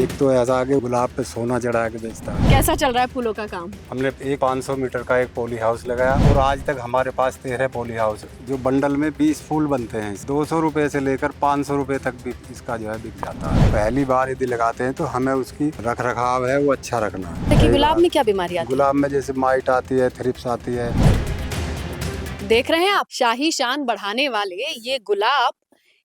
एक तो ऐसा है कि गुलाब पे सोना चढ़ा के बेचता है। कैसा चल रहा है फूलों का काम? हमने एक 500 मीटर का एक पॉली हाउस लगाया और आज तक हमारे पास 13 पॉली हाउस जो बंडल में 20 फूल बनते हैं। 200 रुपए से लेकर 500 रुपए तक भी इसका जो है बिक जाता है। पहली बार यदि लगाते हैं तो हमें उसकी रख रखाव है वो अच्छा रखना है। देखिए गुलाब में क्या बीमारी आती है? गुलाब में जैसे माइट आती है, थ्रिप्स आती है। देख रहे हैं आप, शाही शान बढ़ाने वाले ये गुलाब।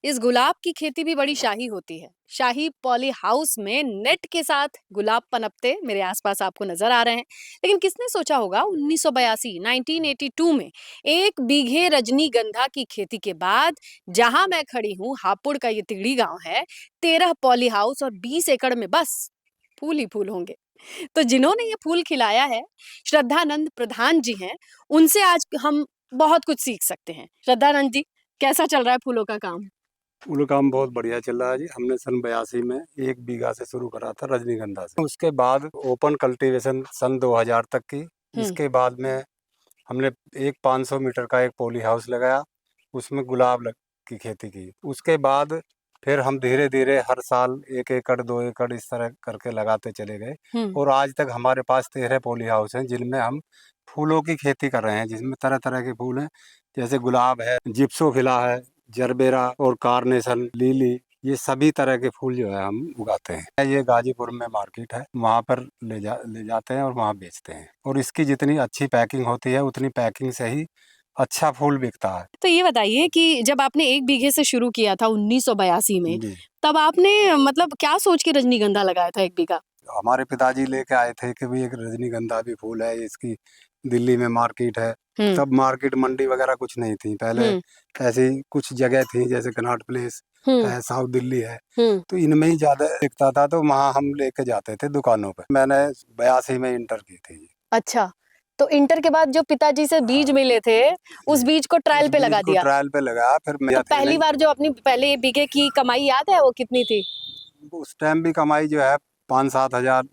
इस गुलाब की खेती भी बड़ी शाही होती है। शाही पॉली हाउस में नेट के साथ गुलाब पनपते मेरे आसपास आपको नजर आ रहे हैं। लेकिन किसने सोचा होगा 1982 1982 में 1 बीघे रजनीगंधा की खेती के बाद जहां मैं खड़ी हूँ, हापुड़ का ये तिगड़ी गांव है, 13 पॉली हाउस और 20 एकड़ में बस फूल ही फूल होंगे। तो जिन्होंने ये फूल खिलाया है, श्रद्धानंद प्रधान जी हैं। उनसे आज हम बहुत कुछ सीख सकते हैं। श्रद्धानंद जी, कैसा चल रहा है फूलों का काम? फूल काम बहुत बढ़िया चल रहा है जी। हमने सन 82 में 1 बीघा से शुरू करा था रजनीगंधा से। उसके बाद ओपन कल्टीवेशन सन 2000 तक की। इसके बाद में हमने एक 500 मीटर का एक पॉली हाउस लगाया, उसमें की खेती की। उसके बाद फिर हम धीरे धीरे हर साल 1 एकड़ 2 एकड़ इस तरह करके लगाते चले गए और आज तक हमारे पास 13 पॉली हाउस हैं जिनमें हम फूलों की खेती कर रहे हैं, जिसमें तरह तरह के फूल हैं। जैसे गुलाब है, जिप्सोफिला है, जरबेरा और कार्नेशन, लिली, ये सभी तरह के फूल जो है हम उगाते हैं। ये गाजीपुर में मार्केट है, वहाँ पर ले जाते हैं और वहाँ बेचते हैं। और इसकी जितनी अच्छी पैकिंग होती है उतनी पैकिंग से ही अच्छा फूल बिकता है। तो ये बताइए कि जब आपने 1 बीघे से शुरू किया था 1982 में, जी, तब आपने मतलब क्या सोच के रजनीगंधा लगाया था 1 बीघा? हमारे पिताजी लेके आए थे कि भाई एक रजनीगंधा भी फूल है, इसकी दिल्ली में मार्केट है। तब मार्केट मंडी वगैरह कुछ नहीं थी पहले। ऐसी कुछ जगह थी जैसे कनॉट प्लेस है, साउथ दिल्ली है, तो इनमें ही ज्यादा दिखता था, तो वहाँ हम लेके जाते थे दुकानों पे। मैंने 82 में इंटर की थी। अच्छा, तो इंटर के बाद जो पिताजी से बीज मिले थे, उस बीज को ट्रायल पे लगा दिया। ट्रायल पे लगाया फिर तो पहली बार जो अपनी पहले बीघे की कमाई याद है वो कितनी थी? उस टाइम भी कमाई जो है 5-7 हजार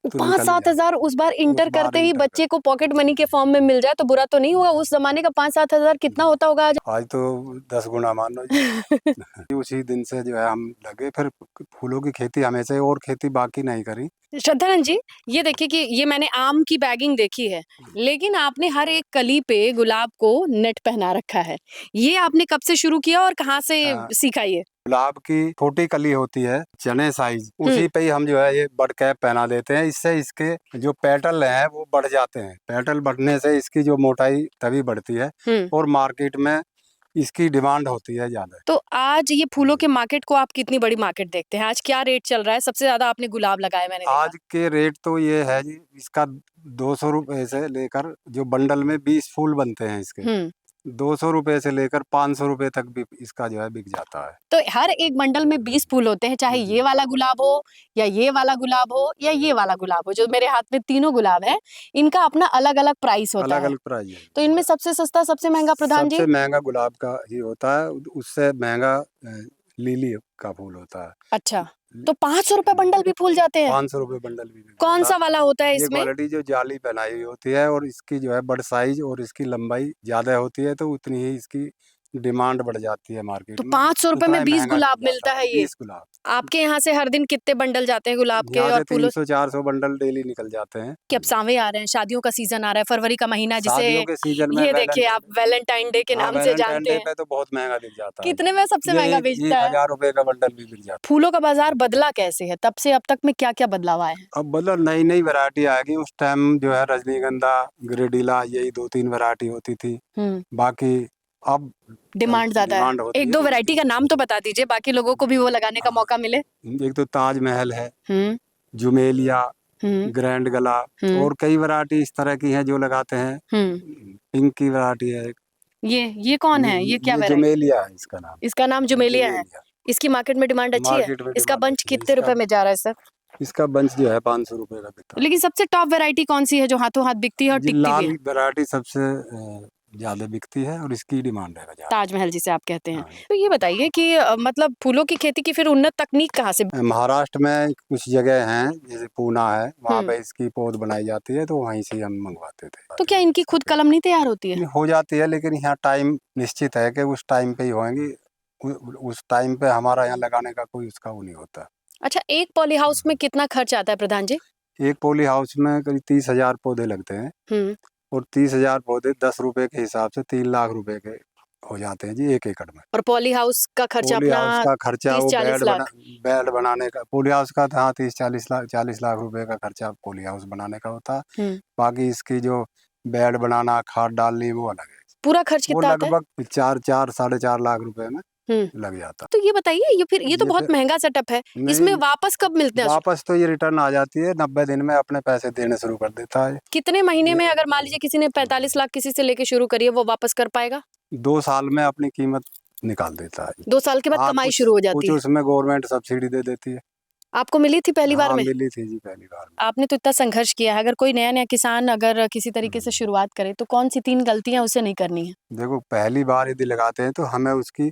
तो पाँच निकल सात जाए। हजार उस बार इंटर उस बार करते ही इंटर बच्चे को पॉकेट मनी के फॉर्म में मिल जाए तो बुरा तो नहीं होगा। उस जमाने का 5-7 हजार कितना होता होगा आज? आज तो 10 गुना मान लो जी। उसी दिन से जो है हम लगे फिर फूलों की खेती, हमेशा और खेती बाकी नहीं करी। श्रद्धानंद जी, ये देखिए कि ये मैंने आम की बैगिंग देखी है, लेकिन आपने हर एक कली पे गुलाब को नेट पहना रखा है। ये आपने कब से शुरू किया और कहाँ से सीखा ये? गुलाब की छोटी कली होती है चने साइज, उसी पे ही हम जो है ये बड कैप पहना देते हैं। इससे इसके जो पेटल हैं वो बढ़ जाते हैं। पेटल बढ़ने से इसकी जो मोटाई तभी बढ़ती है और मार्केट में इसकी डिमांड होती है ज्यादा। तो आज ये फूलों के मार्केट को आप कितनी बड़ी मार्केट देखते हैं? आज क्या रेट चल रहा है? सबसे ज्यादा आपने गुलाब लगाए मैंने देखा। आज के रेट तो ये है जी, इसका 200 रुपए से लेकर जो बंडल में 20 फूल बनते हैं इसके, 200 रुपए से लेकर 500 रुपए तक भी इसका जो है बिक जाता है। तो हर एक बंडल में 20 फूल होते हैं, चाहे ये वाला गुलाब हो या ये वाला गुलाब हो या ये वाला गुलाब हो। जो मेरे हाथ में तीनों गुलाब है, इनका अपना अलग अलग प्राइस होता अलग है। अलग प्राइस है। तो इनमें सबसे सस्ता सबसे महंगा प्रधान जी? सबसे महंगा गुलाब का ही होता है, उससे महंगा लिली का फूल होता है। अच्छा, तो 500 रुपए बंडल भी फूल जाते हैं? 500 रुपए बंडल भी बिक कौन जाता सा है। वाला होता है ये इसमें? क्वालिटी जो जाली पहनाई हुई होती है और इसकी जो है बड़ साइज और इसकी लंबाई ज्यादा होती है, तो उतनी ही इसकी डिमांड बढ़ जाती है मार्केट तो में। 500 रुपए उतना में ही 20 महंगा गुलाब बिक जाता मिलता है ये? 20 गुलाब। आपके यहाँ से हर दिन कितने बंडल जाते हैं गुलाब के यहाँ और से फूलों? 300-400 बंडल डेली निकल जाते हैं। कि अब सावे आ रहे हैं, शादियों का सीजन आ रहा है, फरवरी का महीना जिसे शादियों के सीजन में ये देखिए आप वैलेंटाइन डे के हाँ, नाम से वैलेंटाइन जानते डे हैं। पे तो बहुत महंगा बिक जाता है। कितने में सबसे ये महंगा एक बेचता है? 1000 रुपए का बंडल भी बिक जाता है। फूलों का बाजार बदला कैसे है? तब से अब तक में क्या क्या बदलाव आए हैं? अब मतलब नई नई वैरायटी आएगी। उस टाइम जो है रजनीगंधा, ग्रेडिला, यही 2-3 वैरायटी होती थी। बाकी अब डिमांड ज्यादा है। डिमांड होती एक है। दो वैरायटी का नाम तो बता दीजिए, बाकी लोगों को भी वो लगाने का मौका मिले। एक तो ताजमहल है, हम्म जुमेलिया, हम्म ग्रैंड गला और कई वैरायटी इस तरह की हैं जो लगाते हैं। पिंक की वैरायटी है एक। ये कौन है? ये क्या वैरायटी? जुमेलिया है इसका नाम। इसका नाम जुमेलिया है। इसकी मार्केट में डिमांड अच्छी है। मार्केट में इसका डिमांड बंच अच्छी है। कितने रुपए में जा रहा है सर? इसका बंच जो है 500 रुपए का बिकता है। लेकिन सबसे टॉप वैरायटी कौन सी है जो हाथों हाथ बिकती है और जी, टिकती भी लाल है? वैरायटी सबसे ज्यादा बिकती है और इसकी डिमांड है ज्यादा। ताजमहल जिसे आप कहते हैं। हाँ। तो ये बताइए कि मतलब फूलों की खेती की फिर उन्नत तकनीक कहाँ से? महाराष्ट्र में कुछ जगह हैं जैसे पूना है, वहाँ पे इसकी पौध बनाई जाती है, तो वहीं से हम मंगवाते थे। तो क्या इनकी खुद कलम नहीं तैयार होती है? हो जाती है, लेकिन यहाँ टाइम निश्चित है कि उस टाइम पे ही होंगी। उस टाइम पे हमारा यहाँ लगाने का कोई उसका वो नहीं होता। अच्छा, एक पॉली हाउस में कितना खर्च आता है प्रधान जी? एक पॉली हाउस में करीब 30,000 पौधे लगते हैं हम्म। और 30,000 पौधे 10 रुपए के हिसाब से 3 लाख रुपए के हो जाते हैं जी 1 एकड़ में। और पॉली हाउस का खर्चा पॉली अपना हाउस का खर्चा वो 30-40 लाख। बेड बनाने का, पॉली हाउस का हाँ 40 लाख रुपए का खर्चा पॉली हाउस बनाने का होता है। हम्म। बाकी इसकी जो बेड बनाना, खाद डालनी, वो अलग है। पूरा खर्च वो कितना आता है? लगभग 4-4.5 लाख रुपए में हम्म। लग जाता तो ये बताइए, ये तो ये बहुत फिर महंगा सेटअप है। इसमें नहीं, वापस कब मिलते हैं? वापस तो ये रिटर्न आ जाती है 90 दिन में, अपने पैसे देने शुरू कर देता है। कितने महीने ये में, अगर मान लीजिए किसी ने 45 लाख किसी से लेके शुरू करी है, वो वापस कर पाएगा? 2 साल में अपनी कीमत निकाल देता है। 2 साल के बाद हाँ, कमाई शुरू हो कुछ जाती है। उसमें गवर्नमेंट सब्सिडी दे देती है। आपको मिली थी पहली बार हाँ, में? मिली थी जी पहली बार में। आपने तो इतना संघर्ष किया है, अगर कोई नया किसान अगर किसी तरीके से शुरुआत करे तो कौन सी 3 गलतियां उसे नहीं करनी है? देखो, पहली बार यदि लगाते हैं तो हमें उसकी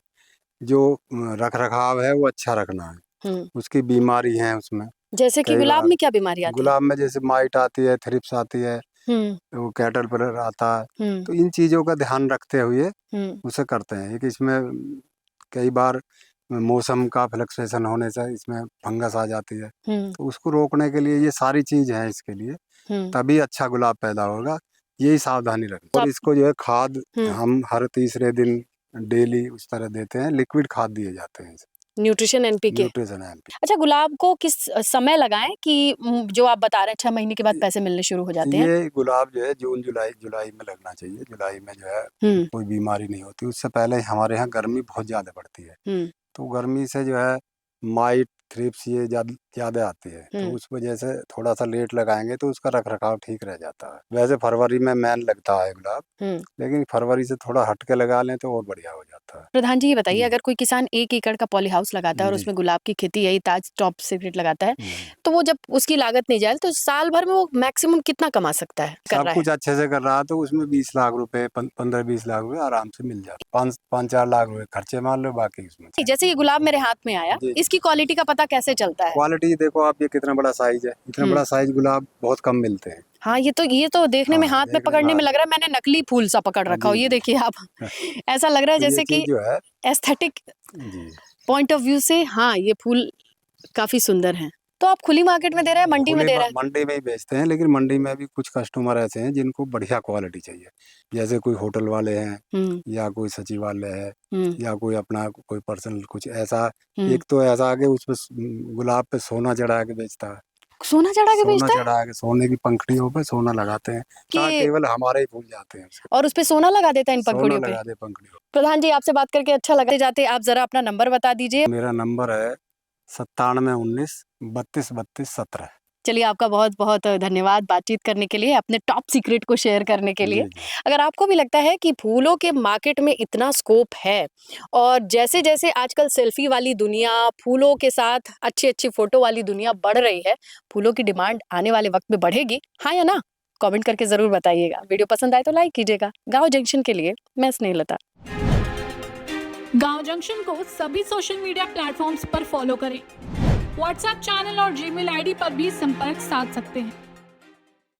जो रख रखाव है वो अच्छा रखना है। उसकी बीमारी है उसमें, जैसे कि कई गुलाब बार में क्या बीमारी आती है? गुलाब में जैसे माइट आती है, थ्रिप्स आती है, वो कैटरपिलर आता है। तो इन चीज़ों का ध्यान रखते हुए उसे करते हैं। एक इसमें कई बार मौसम का फ्लक्चुएशन होने से इसमें फंगस आ जाती है, तो उसको रोकने के लिए ये सारी चीज़ है इसके लिए, तभी अच्छा गुलाब पैदा होगा। यही सावधानी रखें। और इसको जो है खाद हम हर तीसरे दिन डेली उस तरह देते हैं, लिक्विड खाद दिए जाते हैं। Nutrition NPK. Nutrition NPK. अच्छा, गुलाब को किस समय लगाएं कि जो आप बता रहे हैं 6 महीने के बाद पैसे मिलने शुरू हो जाते हैं? ये गुलाब जो है जून जुलाई में लगना चाहिए। जुलाई में जो है कोई बीमारी नहीं होती। उससे पहले हमारे यहाँ गर्मी बहुत ज्यादा पड़ती है, तो गर्मी से जो है माइट, थ्रिप्स ये ज्यादा आती है, तो उस वजह से थोड़ा सा लेट लगाएंगे तो उसका रख रखाव ठीक रह जाता है। वैसे फरवरी में मैन लगता है गुलाब, लेकिन फरवरी से थोड़ा हट के लगा लें तो और बढ़िया हो जाता है। प्रधान जी, ये बताइए, अगर कोई किसान 1 एकड़ का पॉली हाउस लगाता है और उसमें गुलाब की खेती, यही ताज टॉप सीक्रेट लगाता है, तो वो जब उसकी लागत नहीं जाए तो साल भर में वो मैक्सिमम कितना कमा सकता है? सब कुछ अच्छे से कर रहा है तो उसमें 20 लाख रुपए, 15-20 लाख रुपए आराम से मिल जाते। 5-4 लाख रुपए खर्चे मान लो, बाकी उसमें। जैसे ये गुलाब मेरे हाथ में आया, इसकी क्वालिटी का पता कैसे चलता है? क्वालिटी देखो आप, ये कितना बड़ा साइज है। इतना बड़ा साइज गुलाब बहुत कम मिलते हैं। हाँ, ये तो देखने में, हाथ में पकड़ने में लग रहा है मैंने नकली फूल सा पकड़ रखा हो। ये देखिए आप, ऐसा लग रहा है जैसे कि जो है एस्थेटिक पॉइंट ऑफ व्यू से, हाँ, ये फूल काफी सुंदर हैं। तो आप खुली मार्केट में दे रहे हैं, मंडी में दे रहे हैं? मंडी में ही बेचते हैं, लेकिन मंडी में भी कुछ कस्टमर ऐसे हैं जिनको बढ़िया क्वालिटी चाहिए। जैसे कोई होटल वाले हैं, या कोई सचिवालय है, या कोई अपना कोई पर्सनल कुछ ऐसा। एक तो ऐसा कि उसपे गुलाब पे सोना चढ़ा के बेचता है। सोना चढ़ा के बेचता है? सोना चढ़ा के, सोने की पंखुड़ियों पे सोना लगाते हैं, केवल हमारे ही फूल जाते हैं और उस पे सोना लगा देता है इन पंखुड़ियों पे? सोना लगा दे पंखुड़ियों। प्रधान जी, आपसे बात करके अच्छा लगा। जाते आप जरा अपना नंबर बता दीजिए। मेरा नंबर है 9719 32 32 17। चलिए, आपका बहुत बहुत धन्यवाद बातचीत करने के लिए, अपने टॉप सीक्रेट को शेयर करने के लिए। अगर आपको भी लगता है कि फूलों के मार्केट में इतना स्कोप है, और जैसे जैसे आजकल सेल्फी वाली दुनिया, फूलों के साथ अच्छी अच्छी फोटो वाली दुनिया बढ़ रही है, फूलों की डिमांड आने वाले वक्त में बढ़ेगी, हाँ या ना? कमेंट करके जरूर बताइएगा। वीडियो पसंद आए तो लाइक कीजिएगा। गाँव जंक्शन के लिए मैं स्नेहलता। गांव जंक्शन को सभी सोशल मीडिया प्लेटफॉर्म्स पर फॉलो करें। व्हाट्सएप चैनल और जीमेल आईडी पर भी संपर्क साध सकते हैं।